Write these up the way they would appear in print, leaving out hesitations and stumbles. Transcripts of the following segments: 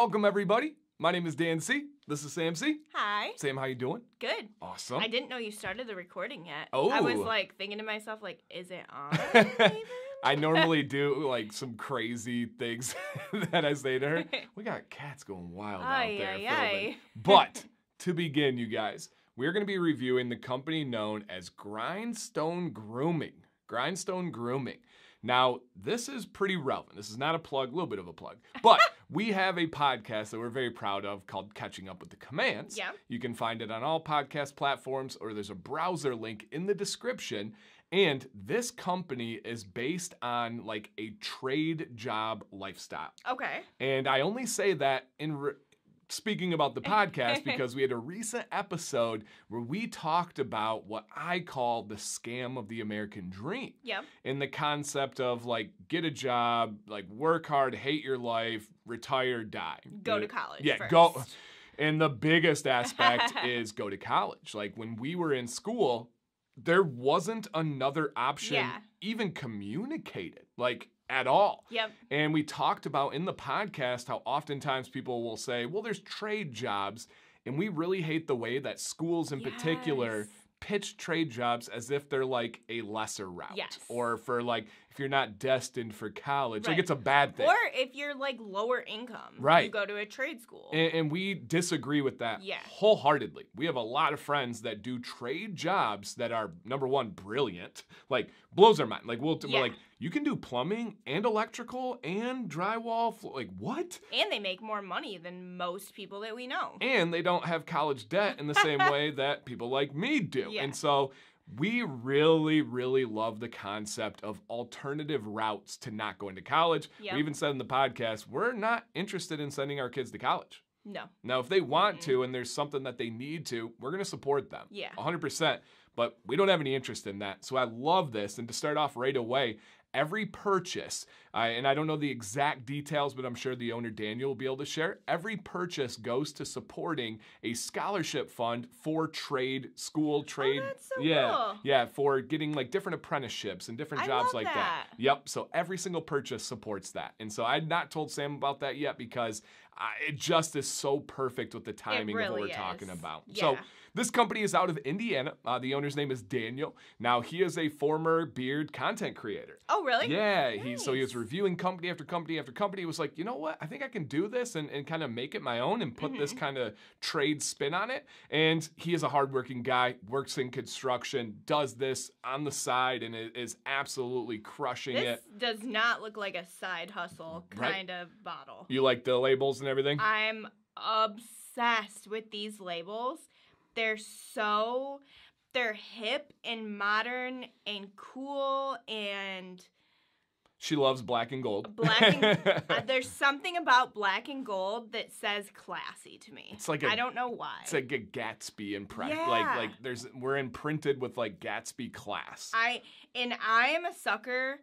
Welcome, everybody. My name is Dan C. This is Sam C. Hi. Sam, how you doing? Good. Awesome. I didn't know you started the recording yet. Oh. I was like thinking to myself, like, is it on? Even? I normally do like some crazy things that I say to her. We got cats going wild out there. Aye. But to begin, you guys, we're going to be reviewing the company known as Grindstone Grooming. Grindstone Grooming. Now, this is pretty relevant. This is not a plug, a little bit of a plug. But we have a podcast that we're very proud of called Catching Up with the Commands. Yeah. You can find it on all podcast platforms, or there's a browser link in the description. And this company is based on like a trade job lifestyle. Okay. And I only say that speaking about the podcast because we had a recent episode where we talked about what I call the scam of the American dream. Yep. In the concept of like get a job, like work hard, hate your life, retire, die. Go to college. Yeah, first. go. And the biggest aspect is go to college. Like when we were in school, there wasn't another option even communicated. Like at all. Yep. And we talked about in the podcast how oftentimes people will say, well, there's trade jobs. And we really hate the way that schools in particular pitch trade jobs as if they're like a lesser route. Yes. Or for like, if you're not destined for college, like Right. it's a bad thing. Or if you're like lower income, Right. you go to a trade school. And we disagree with that wholeheartedly. We have a lot of friends that do trade jobs that are, number one, brilliant. Like, blows our mind. Like, we're like, you can do plumbing and electrical and drywall. Like, what? And they make more money than most people that we know. And they don't have college debt in the same way that people like me do. Yeah. And so we really, really love the concept of alternative routes to not going to college. Yep. We even said in the podcast, we're not interested in sending our kids to college. No. Now, if they want to and there's something that they need to, we're going to support them. Yeah. 100%. But we don't have any interest in that. So I love this. And to start off right away, every purchase, and I don't know the exact details, but I'm sure the owner, Daniel, will be able to share. Every purchase goes to supporting a scholarship fund for school trade. Oh, that's so cool. Yeah, for getting like different apprenticeships and different jobs love like that. Yep, so every single purchase supports that. And so I had not told Sam about that yet because it just is so perfect with the timing of what we're talking about. Yeah. So this company is out of Indiana. The owner's name is Daniel. Now, he is a former beard content creator. Oh, really? Yeah, Nice. So he was reviewing company after company after company. He was like, you know what? I think I can do this and kind of make it my own and put this kind of trade spin on it. And he is a hardworking guy, works in construction, does this on the side, and is absolutely crushing it. This does not look like a side hustle kind of bottle. You like the labels and everything? I'm obsessed with these labels. They're hip and modern and cool, and she loves black and gold. There's something about black and gold that says classy to me. It's like I don't know why. It's like a Gatsby impression. Yeah. We're imprinted with like Gatsby class. I am a sucker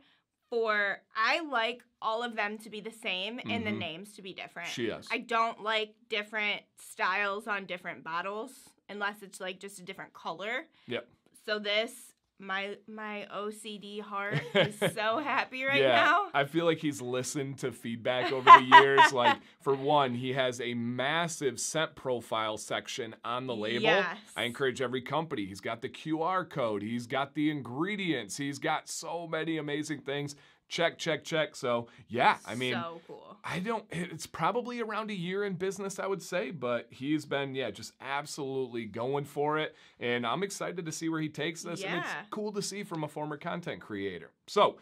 for, I like all of them to be the same and the names to be different. She is. I don't like different styles on different bottles unless it's like just a different color. Yep. So this, my OCD heart is so happy right now. I feel like he's listened to feedback over the years. Like, for one, he has a massive scent profile section on the label. Yes. I encourage every company. He's got the QR code. He's got the ingredients. He's got so many amazing things. Check. So, yeah, I mean, so cool. It's probably around a year in business, I would say, but he's been, just absolutely going for it. And I'm excited to see where he takes this. And it's cool to see from a former content creator. So,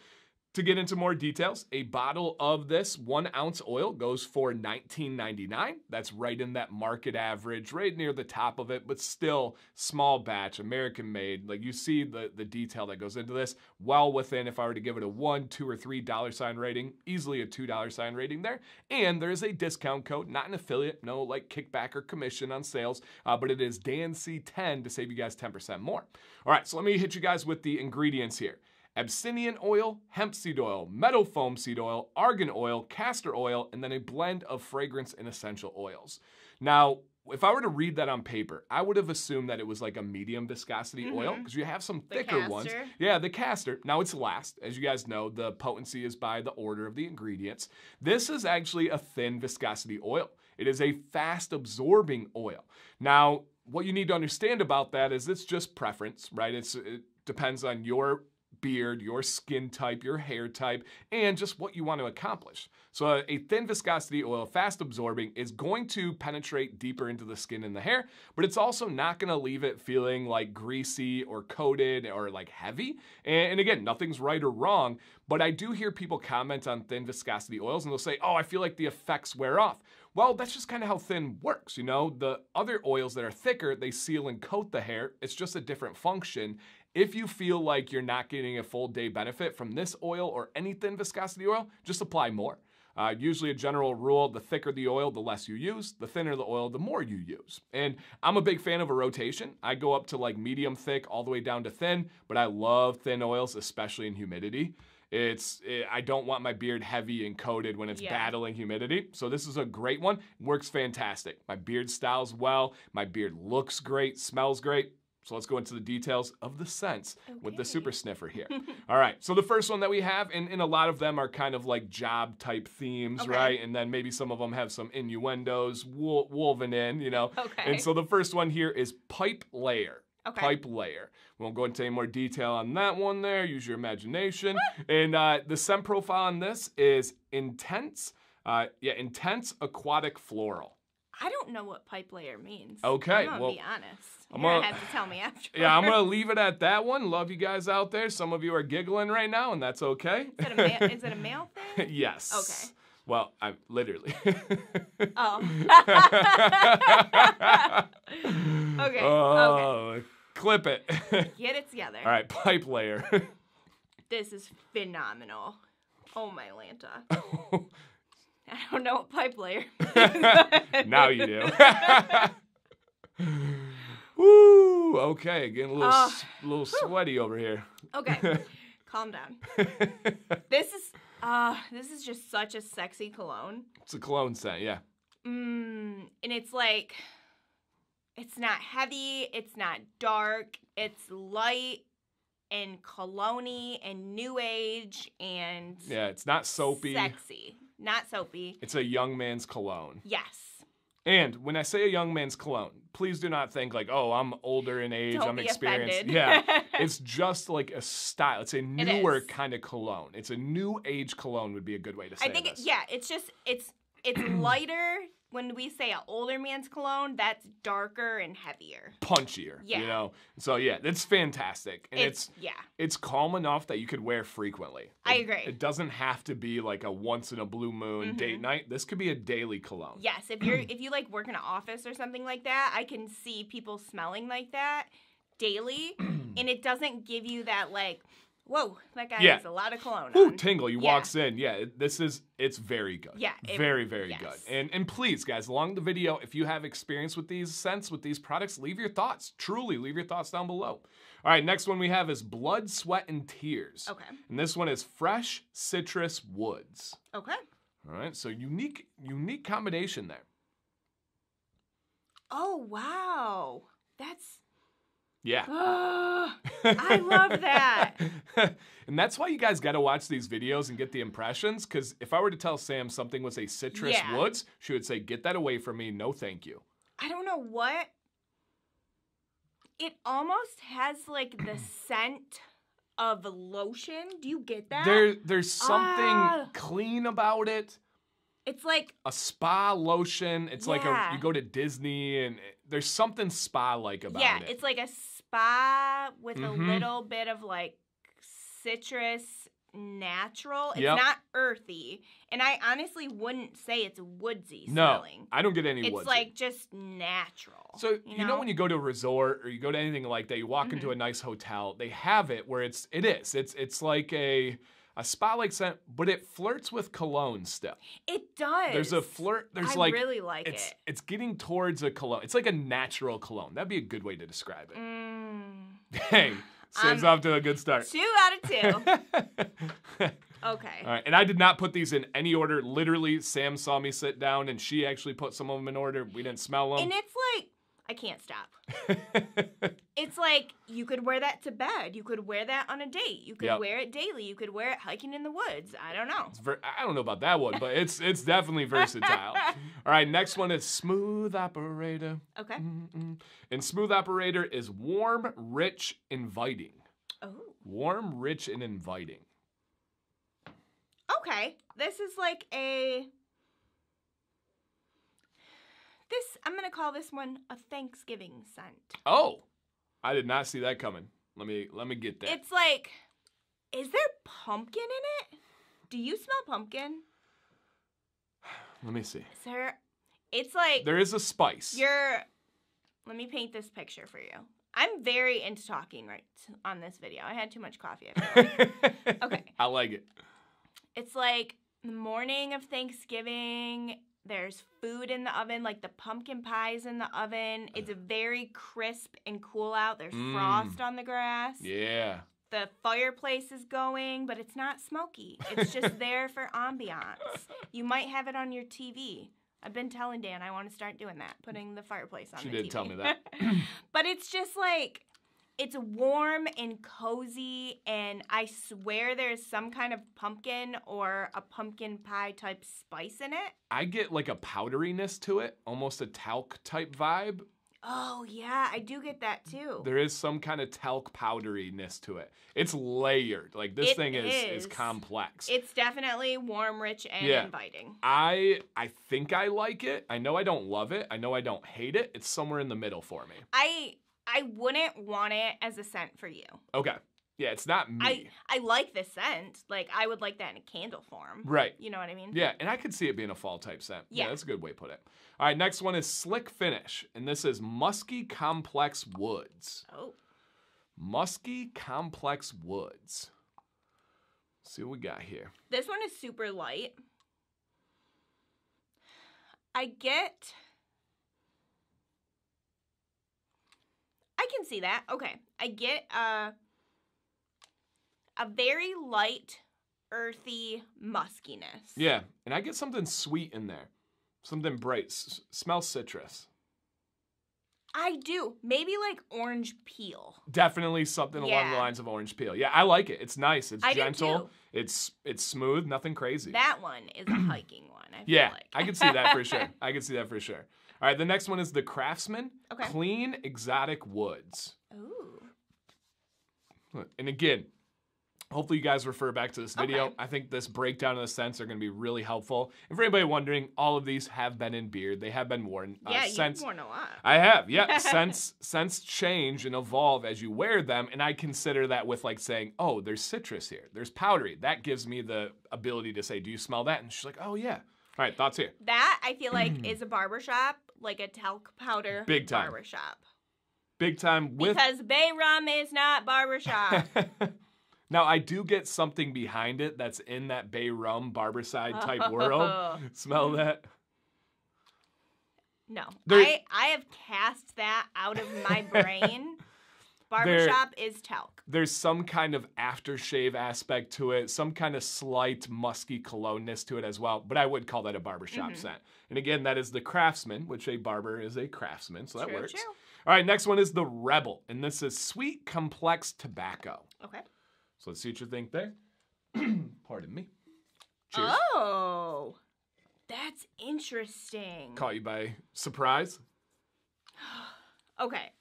to get into more details, a bottle of this 1 ounce oil goes for $19.99. That's right in that market average, right near the top of it, but still small batch, American made. Like you see the detail that goes into this, well within, if I were to give it a $1, $2, or $3 sign rating, easily a $2 sign rating there. And there's a discount code, not an affiliate, no like kickback or commission on sales, but it is DANC10 to save you guys 10% more. All right, so let me hit you guys with the ingredients here. Abyssinian oil, hemp seed oil, meadow foam seed oil, argan oil, castor oil, and then a blend of fragrance and essential oils. Now, if I were to read that on paper, I would have assumed that it was like a medium viscosity oil, because you have some thicker ones. Yeah, the castor. Now it's last. As you guys know, the potency is by the order of the ingredients. This is actually a thin viscosity oil. It is a fast-absorbing oil. Now, what you need to understand about that is it's just preference, right? It depends on your beard, your skin type, your hair type, and just what you want to accomplish. So a thin viscosity oil, fast absorbing, is going to penetrate deeper into the skin and the hair, but it's also not going to leave it feeling like greasy or coated or like heavy. And again, nothing's right or wrong, but I do hear people comment on thin viscosity oils and they'll say, oh, I feel like the effects wear off. Well, that's just kind of how thin works, you know? The other oils that are thicker, they seal and coat the hair. It's just a different function. If you feel like you're not getting a full day benefit from this oil or any thin viscosity oil, just apply more. Usually a general rule, the thicker the oil, the less you use. The thinner the oil, the more you use. And I'm a big fan of a rotation. I go up to like medium thick all the way down to thin, but I love thin oils, especially in humidity. I don't want my beard heavy and coated when it's battling humidity. So this is a great one. Works fantastic. My beard styles well. My beard looks great, smells great. So let's go into the details of the scents with the super sniffer here. All right, so the first one that we have, and a lot of them are kind of like job type themes, right? And then maybe some of them have some innuendos woven in, you know? And so the first one here is Pipe Layer. Pipe Layer. We won't go into any more detail on that one there. Use your imagination. And the scent profile on this is intense aquatic floral. I don't know what pipe layer means. Okay, I'm gonna be honest. You're gonna have to tell me after. Yeah, I'm gonna leave it at that one. Love you guys out there. Some of you are giggling right now, and that's okay. Is it a male thing? Yes. Okay. Well, I'm literally. Oh. Okay. Okay. Clip it. Get it together. All right, pipe layer. This is phenomenal. Oh my Lanta. I don't know what pipe layer means. Now you do. Woo! Okay, getting a little sweaty over here. Okay, calm down. This is just such a sexy cologne. It's a cologne scent, yeah. And it's like, it's not heavy, it's not dark, it's light and cologne-y and new age and yeah, it's not soapy. Sexy. Not soapy. It's a young man's cologne. Yes. And when I say a young man's cologne, please do not think like, oh, I'm older in age, I'm experienced. Offended. Yeah, it's just like a style. It's a newer kind of cologne. It's a new age cologne would be a good way to say this. It's lighter. When we say an older man's cologne, that's darker and heavier. Punchier, you know? So yeah, it's fantastic. And it's calm enough that you could wear frequently. I agree. It doesn't have to be like a once in a blue moon date night. This could be a daily cologne. Yes, if you like work in an office or something like that, I can see people smelling like that daily, and it doesn't give you that like, whoa, that guy has a lot of cologne on. Tingle, you walks in. Yeah, it's very good. Yeah. Very, very good. And please, guys, along the video, if you have experience with these scents, with these products, leave your thoughts. Truly, leave your thoughts down below. All right, next one we have is Blood, Sweat, and Tears. Okay. And this one is Fresh Citrus Woods. Okay. All right, so unique combination there. Oh, wow. That's... Yeah. I love that. And that's why you guys got to watch these videos and get the impressions, because if I were to tell Sam something was a citrus woods, she would say, get that away from me, no thank you. I don't know what. It almost has like the scent of lotion. Do you get that? There's something clean about it. It's like a spa lotion. It's like you go to Disney and there's something spa-like about it. Yeah, it's like a spa with a little bit of like citrus natural. It's not earthy. And I honestly wouldn't say it's woodsy smelling. No, I don't get any woodsy. It's like just natural. So, you know when you go to a resort or you go to anything like that, you walk into a nice hotel, they have it where it's like a spa-like scent, but it flirts with cologne still. It does. There's a flirt. I really like it. It's getting towards a cologne. It's like a natural cologne. That'd be a good way to describe it. Dang. Sam's off to a good start. 2 out of 2. Okay. All right. And I did not put these in any order. Literally, Sam saw me sit down, and she actually put some of them in order. We didn't smell them. And it's like, I can't stop. It's like you could wear that to bed. You could wear that on a date. You could wear it daily. You could wear it hiking in the woods. I don't know. I don't know about that one, but it's definitely versatile. All right, next one is Smooth Operator. Okay. And Smooth Operator is warm, rich, inviting. Oh. Warm, rich, and inviting. Okay. This is like I'm going to call this one a Thanksgiving scent. Oh, I did not see that coming. Let me get that. It's like, is there pumpkin in it? Do you smell pumpkin? Let me see. It's like. There is a spice. Let me paint this picture for you. I'm very into talking on this video. I had too much coffee. I feel like. Okay. I like it. It's like the morning of Thanksgiving. There's food in the oven, like the pumpkin pie's in the oven. It's very crisp and cool out. There's frost on the grass. Yeah. The fireplace is going, but it's not smoky. It's just there for ambiance. You might have it on your TV. I've been telling Dan I want to start doing that, putting the fireplace on the TV. She did tell me that. But it's just like, it's warm and cozy, and I swear there's some kind of pumpkin or a pumpkin pie type spice in it. I get like a powderiness to it, almost a talc type vibe. Oh, yeah, I do get that too. There is some kind of talc powderiness to it. It's layered. Like this thing is complex. It's definitely warm, rich, and inviting. I think I like it. I know I don't love it. I know I don't hate it. It's somewhere in the middle for me. I wouldn't want it as a scent for you. Okay. Yeah, it's not me. I like the scent. Like, I would like that in a candle form. Right. You know what I mean? Yeah, and I could see it being a fall type scent. Yeah, that's a good way to put it. All right, next one is Slick Finish, and this is Musky Complex Woods. Oh. Musky Complex Woods. Let's see what we got here. This one is super light. I can see that. Okay. I get a very light, earthy muskiness. Yeah, and I get something sweet in there. Something bright. Smells citrus. I do. Maybe like orange peel. Definitely something along the lines of orange peel. Yeah, I like it. It's nice. It's gentle. It's smooth. Nothing crazy. That one is a hiking one, I feel yeah, like. I can see that for sure. I can see that for sure. All right, the next one is the Craftsman. Okay. Clean Exotic Woods. Ooh. And again, hopefully you guys refer back to this video. Okay. I think this breakdown of the scents are going to be really helpful. And for anybody wondering, all of these have been in beard. They have been worn. Yeah, you've worn a lot. I have, yeah. Scents change and evolve as you wear them. And I consider that with like saying, oh, there's citrus here. There's powdery. That gives me the ability to say, do you smell that? And she's like, oh, yeah. All right, thoughts here. That, I feel like, is a barbershop, like a talc powder Big time. barbershop. Big time. Because Bay Rum is not barbershop. Now, I do get something behind it that's in that Bay Rum barberside type world. Smell that? No. I have cast that out of my brain. Barbershop is talc. There's some kind of aftershave aspect to it, some kind of slight musky cologne-ness to it as well, but I would call that a barbershop scent. And again, that is the Craftsman, which a barber is a craftsman, so that works. True. All right, next one is the Rebel, and this is Sweet Complex Tobacco. Okay. So let's see what you think there. Pardon me. Cheers. Oh, that's interesting. Caught you by surprise? Okay.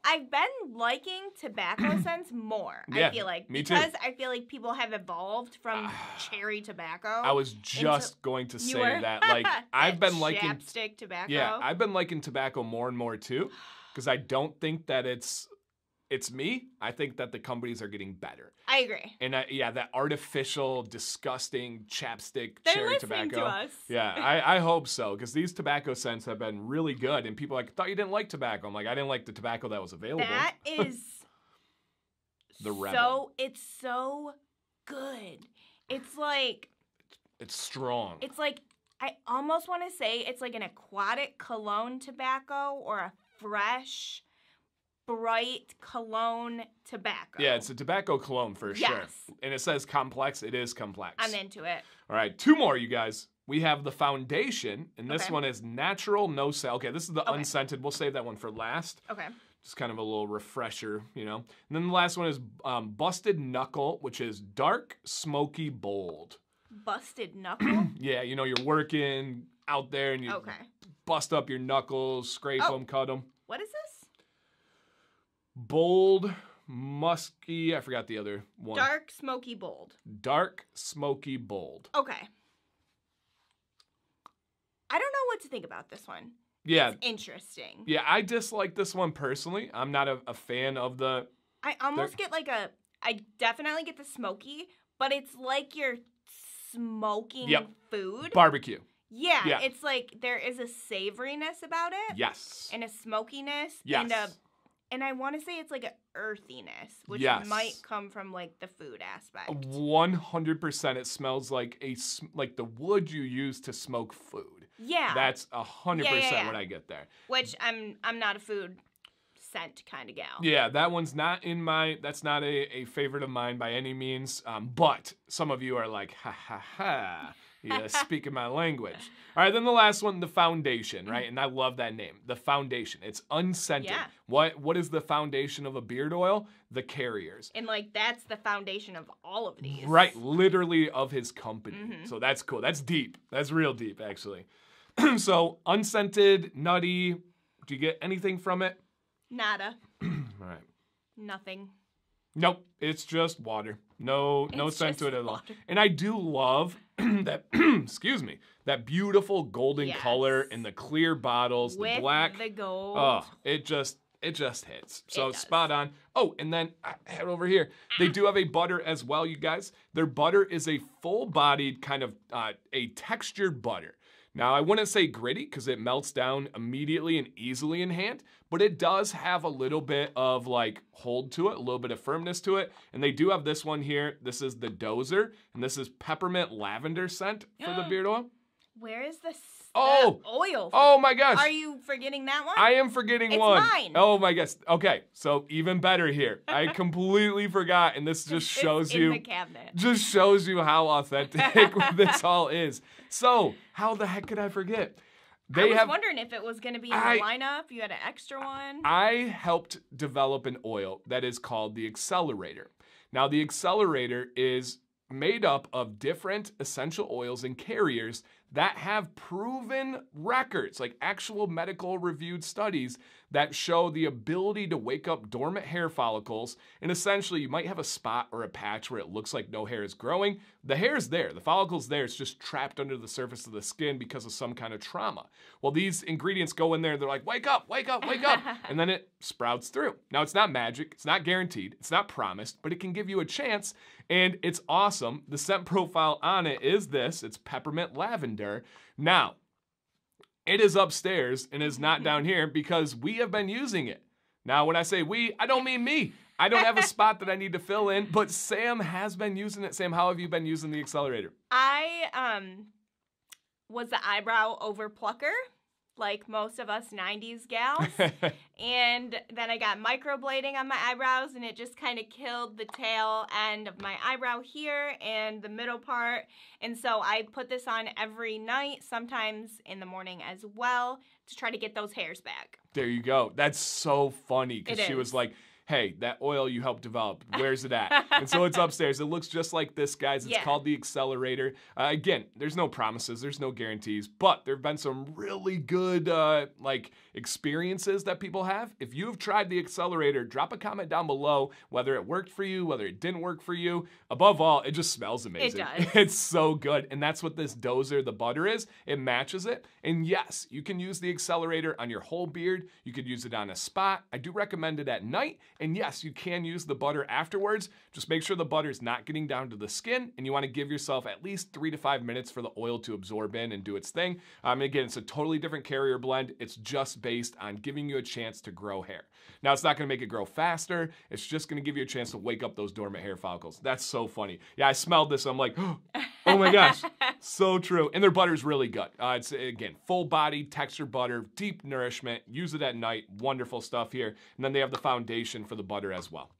I've been liking tobacco scents more, yeah, I feel like. Me too. Because I feel like people have evolved from cherry tobacco. I was just going to say that. Like, I've been liking chapstick tobacco. Yeah, I've been liking tobacco more and more too. Because I don't think that it's me. I think that the companies are getting better. I agree. And that artificial, disgusting chapstick They're cherry listening tobacco. To us. Yeah, I hope so, because these tobacco scents have been really good. And people are like, I thought you didn't like tobacco. I'm like, I didn't like the tobacco that was available. That is the Rebel. It's so good. It's like it's strong. It's like I almost want to say it's like an aquatic cologne tobacco or a fresh, bright cologne tobacco. Yeah, it's a tobacco cologne for sure. Yes. And it says complex. It is complex. I'm into it. All right, 2 more, you guys. we have the foundation, and this one is natural, no scent. Okay, this is the unscented. We'll save that one for last. Okay. Just kind of a little refresher, you know. And then the last one is Busted Knuckle, which is dark, smoky, bold. Busted Knuckle? Yeah, you know, you're working out there and you bust up your knuckles, scrape them, cut them. What is this? Bold, musky, I forgot the other one. Dark, smoky, bold. Dark, smoky, bold. Okay. I don't know what to think about this one. Yeah. It's interesting. Yeah, I dislike this one personally. I'm not a fan of the... I almost get like I definitely get the smoky, but it's like you're smoking food. Barbecue. Yeah, it's like there is a savoriness about it. Yes. And a smokiness. Yes. And I want to say it's like an earthiness, which might come from like the food aspect. 100%. It smells like the wood you use to smoke food. Yeah. That's 100% what I get there. Which I'm not a food scent kind of gal. Yeah, that one's not in that's not a favorite of mine by any means. But some of you are like, ha ha ha. Yeah, speaking my language. All right, then the last one, the foundation, right? And I love that name, the foundation. It's unscented. Yeah. What is the foundation of a beard oil? The carriers. And like that's the foundation of all of these. Right, literally of his company. So that's cool. That's deep. That's real deep, actually. So unscented, nutty. Do you get anything from it? Nada. All right. Nothing. Nope, it's just water. No scent to it at all. And I do love that, excuse me, that beautiful golden color in the clear bottles, with the black. The gold. Oh, it just hits. So spot on. Oh, and then head over here. They do have a butter as well, you guys. Their butter is a full-bodied kind of a textured butter. Now, I wouldn't say gritty because it melts down immediately and easily in hand, but it does have a little bit of like hold to it, a little bit of firmness to it. And they do have this one here. This is the Dozer, and this is peppermint lavender scent for the beard oil. Where is this oil? Oh my gosh. Are you forgetting that one? I am forgetting one. It's mine. Oh my gosh. Okay, so even better here. I completely forgot, and this just shows you. In the cabinet. Just shows you how authentic this all is. So, how the heck could I forget? I was wondering if it was going to be in the lineup. You had an extra one. I helped develop an oil that is called the Accelerator. Now, the Accelerator is made up of different essential oils and carriers that have proven records, like actual medical reviewed studies that show the ability to wake up dormant hair follicles. And essentially, you might have a spot or a patch where it looks like no hair is growing. The hair is there. The follicle's there. It's just trapped under the surface of the skin because of some kind of trauma. Well, these ingredients go in there. They're like, wake up, wake up, wake up. And then it sprouts through. Now, it's not magic. It's not guaranteed. It's not promised, but it can give you a chance. And it's awesome. The scent profile on it is this. It's peppermint lavender. Now, it is upstairs and is not down here because we have been using it. Now, when I say we, I don't mean me. I don't have a spot that I need to fill in, but Sam has been using it. Sam, how have you been using the Accelerator? I was the eyebrow over plucker, like most of us 90s gals. And then I got microblading on my eyebrows, and it just kind of killed the tail end of my eyebrow here and the middle part. And so I put this on every night, sometimes in the morning as well, to try to get those hairs back. There you go. That's so funny because she was like, hey, that oil you helped develop, where's it at? And so it's upstairs. It looks just like this, guys. It's called the Accelerator. Again, there's no promises. There's no guarantees. But there have been some really good experiences that people have. If you've tried the Accelerator, drop a comment down below whether it worked for you, whether it didn't work for you. Above all, it just smells amazing. It does. It's so good. And that's what this Dozer, the butter, is. It matches it. And yes, you can use the Accelerator on your whole beard. You could use it on a spot. I do recommend it at night. And yes, you can use the butter afterwards. Just make sure the butter is not getting down to the skin, and you want to give yourself at least 3 to 5 minutes for the oil to absorb in and do its thing. And again, it's a totally different carrier blend. It's just based on giving you a chance to grow hair. Now, it's not going to make it grow faster. It's just going to give you a chance to wake up those dormant hair follicles. That's so funny. Yeah, I smelled this. I'm like, oh my gosh, so true. And their butter is really good. It's, again, full-bodied, textured butter, deep nourishment. Use it at night. Wonderful stuff here. And then they have the foundation for the butter as well.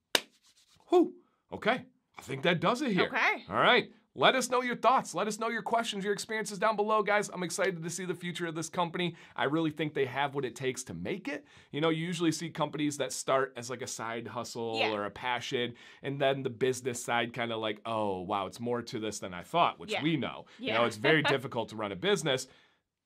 Whew. Okay. I think that does it here. Okay. All right. Let us know your thoughts. Let us know your questions, your experiences down below, guys. I'm excited to see the future of this company. I really think they have what it takes to make it. You know, you usually see companies that start as like a side hustle or a passion, and then the business side kind of like, oh, wow, it's more to this than I thought, which we know. You know, it's very difficult to run a business.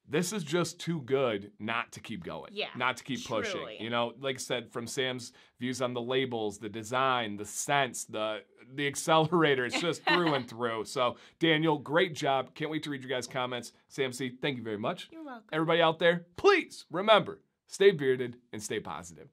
This is just too good not to keep going, not to keep pushing. You know, like I said, from Sam's views on the labels, the design, the scents, the accelerator, it's just through and through. So, Daniel, great job. Can't wait to read your guys' comments. Sam C, thank you very much. You're welcome. Everybody out there, please remember, stay bearded and stay positive.